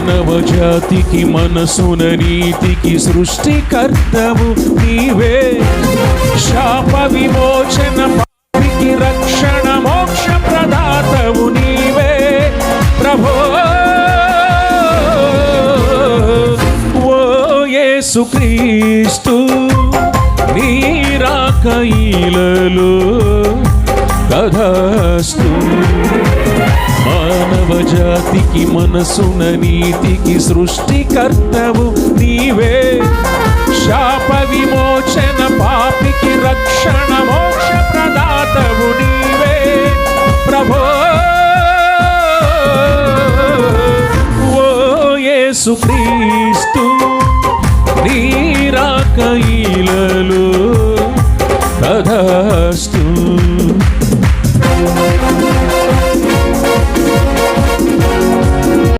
మానవ జాతికి మనసున నీతికి సృష్టికర్తవు నీవే. శాప విమోచన పాపికి రక్షణ మోక్ష ప్రదాతవు నీవే ప్రభో. ఓ యేసుక్రీస్తు నీ రాక ఈలలో తథాస్తు. మానవ జాతికి మనసున నీతికి సృష్టికర్తవు నీవే. శాప విమోచన పాపికి రక్షణ మోక్ష ప్రదాతవు నీవే ప్రభో. ఓ యేసుక్రీస్తు